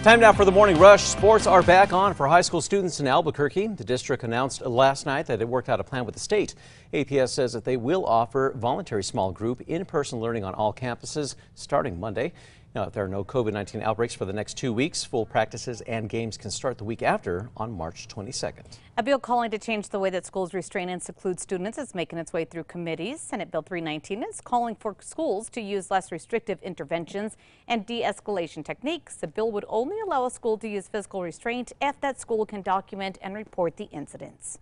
Time now for the morning rush. Sports are back on for high school students in Albuquerque. The district announced last night that it worked out a plan with the state. APS says that they will offer voluntary small group in-person learning on all campuses starting Monday. Now, if there are no COVID-19 outbreaks for the next 2 weeks, full practices and games can start the week after on March 22nd. A bill calling to change the way that schools restrain and seclude students is making its way through committees. Senate Bill 319 is calling for schools to use less restrictive interventions and de-escalation techniques. The bill would only allow a school to use physical restraint if that school can document and report the incidents.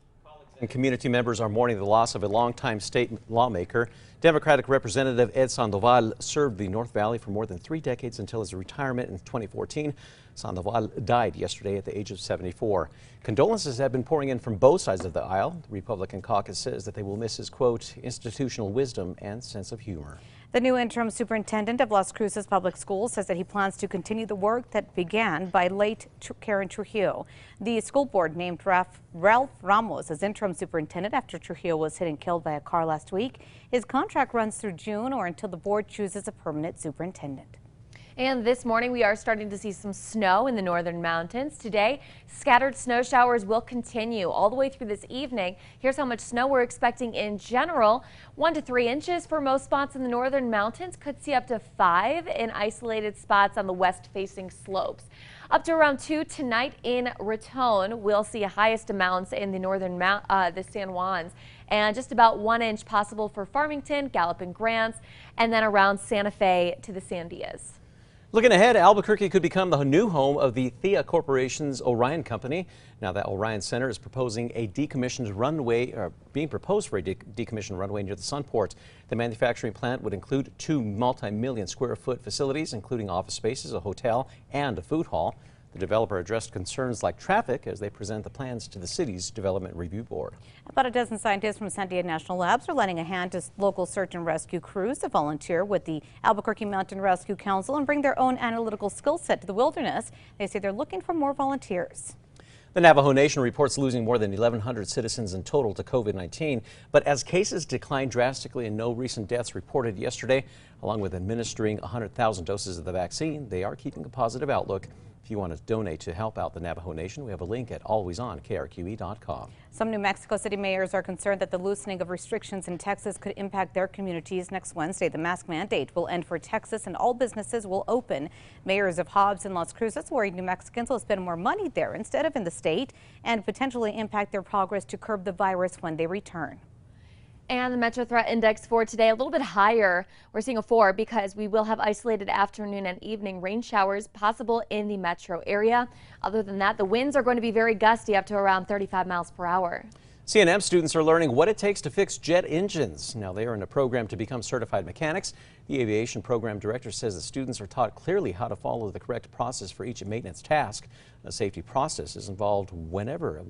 And community members are mourning the loss of a longtime state lawmaker. Democratic Representative Ed Sandoval served the North Valley for more than 3 decades until his retirement in 2014. Sandoval died yesterday at the age of 74. Condolences have been pouring in from both sides of the aisle. The Republican caucus says that they will miss his, quote, institutional wisdom and sense of humor. The new interim superintendent of Las Cruces Public Schools says that he plans to continue the work that began by late Karen Trujillo. The school board named Ralph Ramos as interim superintendent after Trujillo was hit and killed by a car last week. His contract runs through June or until the board chooses a permanent superintendent. And this morning we are starting to see some snow in the northern mountains. Today, scattered snow showers will continue all the way through this evening. Here's how much snow we're expecting in general. 1 to 3 inches for most spots in the northern mountains. Could see up to 5 in isolated spots on the west-facing slopes. Up to around 2 tonight in Raton. We'll see highest amounts in the northern the San Juans. And just about 1 inch possible for Farmington, Gallup and Grants, and then around Santa Fe to the Sandias. Looking ahead, Albuquerque could become the new home of the Thea Corporation's Orion Company. Now that Orion Center is proposing a decommissioned runway, or being proposed for a decommissioned runway near the Sunport. The manufacturing plant would include 2 multi-million square foot facilities, including office spaces, a hotel, and a food hall. The developer addressed concerns like traffic as they present the plans to the city's Development Review Board. About a dozen scientists from SANDIA National Labs are lending a hand to local search and rescue crews to volunteer with the Albuquerque Mountain Rescue Council and bring their own analytical skill set to the wilderness. They say they're looking for more volunteers. The Navajo Nation reports losing more than 1,100 citizens in total to COVID-19. But as cases decline drastically and no recent deaths reported yesterday, along with administering 100,000 doses of the vaccine, they are keeping a positive outlook. If you want to donate to help out the Navajo Nation, we have a link at alwaysonkRQE.com. Some New Mexico City mayors are concerned that the loosening of restrictions in Texas could impact their communities. Next Wednesday, the mask mandate will end for Texas and all businesses will open. Mayors of Hobbs and Las Cruces worried New Mexicans will spend more money there instead of in the state and potentially impact their progress to curb the virus when they return. And the Metro Threat Index for today a little bit higher. We're seeing a 4 because we will have isolated afternoon and evening rain showers possible in the metro area. Other than that, the winds are going to be very gusty, up to around 35 miles per hour. C&M students are learning what it takes to fix jet engines. Now they are in a program to become certified mechanics. The aviation program director says the students are taught clearly how to follow the correct process for each maintenance task. A safety process is involved whenever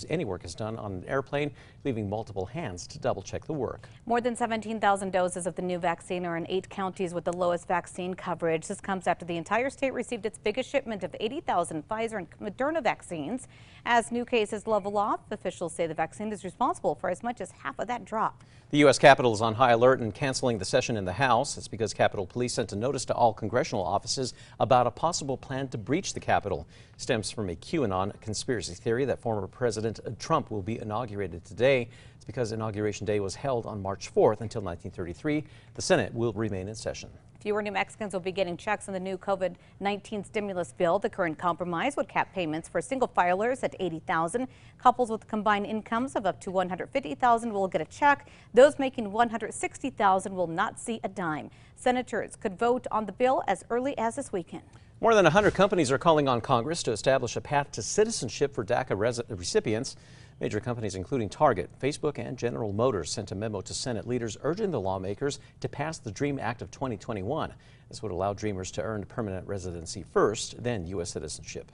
any work is done on an airplane, leaving multiple hands to double check the work. More than 17,000 doses of the new vaccine are in 8 counties with the lowest vaccine coverage. This comes after the entire state received its biggest shipment of 80,000 Pfizer and Moderna vaccines. As new cases level off, officials say the vaccine is responsible for as much as half of that drop. The U.S. Capitol is on high alert and canceling the session in the House. It's because Capitol Police sent a notice to all congressional offices about a possible plan to breach the Capitol. It stems from a QAnon conspiracy theory that former President Trump will be inaugurated today. It's because Inauguration Day was held on March 4th until 1933. The Senate will remain in session. Fewer New Mexicans will be getting checks on the new COVID-19 stimulus bill. The current compromise would cap payments for single filers at $80,000. Couples with combined incomes of up to $150,000 will get a check. Those making $160,000 will not see a dime. Senators could vote on the bill as early as this weekend. More than 100 companies are calling on Congress to establish a path to citizenship for DACA recipients. Major companies including Target, Facebook, and General Motors sent a memo to Senate leaders urging the lawmakers to pass the DREAM Act of 2021. This would allow Dreamers to earn permanent residency first, then U.S. citizenship.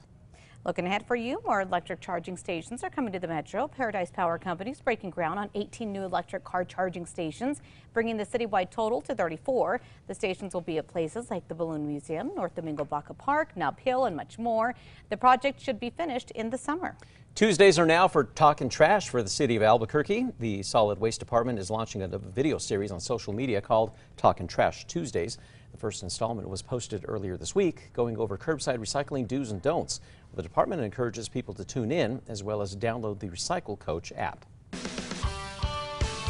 Looking ahead for you, more electric charging stations are coming to the Metro. Paradise Power Company is breaking ground on 18 new electric car charging stations, bringing the citywide total to 34. The stations will be at places like the Balloon Museum, North Domingo Baca Park, Nob Hill, and much more. The project should be finished in the summer. Tuesdays are now for Talkin' Trash for the city of Albuquerque. The Solid Waste Department is launching a video series on social media called Talkin' Trash Tuesdays. The first installment was posted earlier this week, going over curbside recycling do's and don'ts. The department encourages people to tune in as well as download the Recycle Coach app.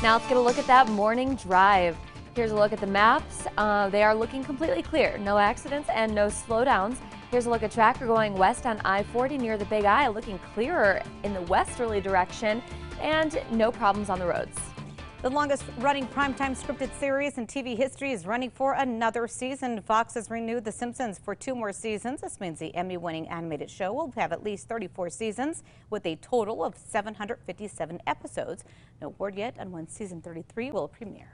Now let's get a look at that morning drive. Here's a look at the maps. They are looking completely clear. No accidents and no slowdowns. Here's a look at tracker going west on I-40 near the Big I, looking clearer in the westerly direction and no problems on the roads. The longest running primetime scripted series in TV history is running for another season. Fox has renewed The Simpsons for 2 more seasons. This means the Emmy-winning animated show will have at least 34 seasons with a total of 757 episodes. No word yet on when season 33 will premiere.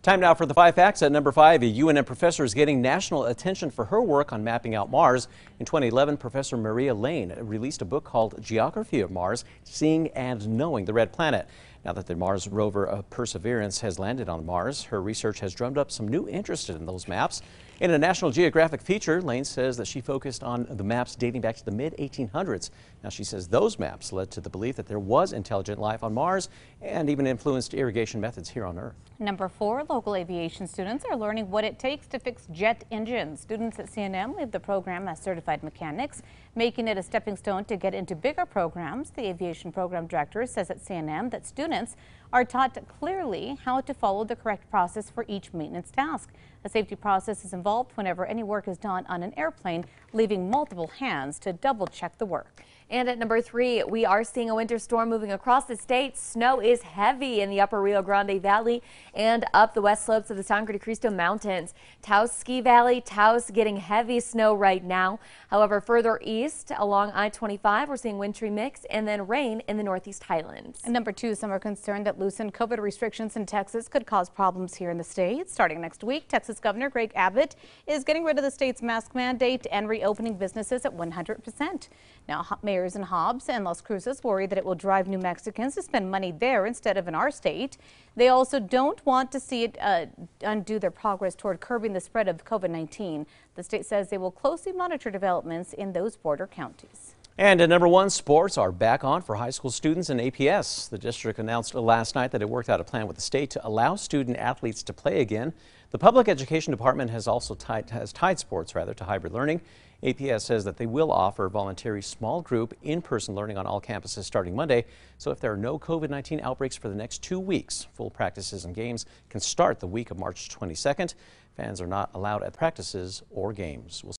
Time now for the 5 facts. At number 5, a UNM professor is getting national attention for her work on mapping out Mars. In 2011, Professor Maria Lane released a book called Geography of Mars, Seeing and Knowing the Red Planet. Now that the Mars rover Perseverance has landed on Mars, her research has drummed up some new interest in those maps. In a National Geographic feature, Lane says that she focused on the maps dating back to the mid-1800s. Now she says those maps led to the belief that there was intelligent life on Mars and even influenced irrigation methods here on Earth. Number 4, local aviation students are learning what it takes to fix jet engines. Students at CNM leave the program as certified mechanics, making it a stepping stone to get into bigger programs. The aviation program director says at CNM that students are taught clearly how to follow the correct process for each maintenance task. A safety process is involved whenever any work is done on an airplane, leaving multiple hands to double check the work. And at number 3, we are seeing a winter storm moving across the state. Snow is heavy in the upper Rio Grande Valley and up the west slopes of the Sangre de Cristo Mountains. Taos Ski Valley, Taos getting heavy snow right now. However, further east along I-25, we're seeing wintry mix and then rain in the Northeast Highlands. And number 2, some are concerned that loosened COVID restrictions in Texas could cause problems here in the state. Starting next week, Texas Governor Greg Abbott is getting rid of the state's mask mandate and reopening businesses at 100%. Now, mayors in Hobbs and Las Cruces worry that it will drive New Mexicans to spend money there instead of in our state. They also don't want to see it undo their progress toward curbing the spread of COVID-19. The state says they will closely monitor developments in those border counties. And at number 1, sports are back on for high school students in APS. The district announced last night that it worked out a plan with the state to allow student athletes to play again. The public education department has also tied sports to hybrid learning. APS says that they will offer voluntary small group in-person learning on all campuses starting Monday. So if there are no COVID-19 outbreaks for the next 2 weeks, full practices and games can start the week of March 22nd. Fans are not allowed at practices or games.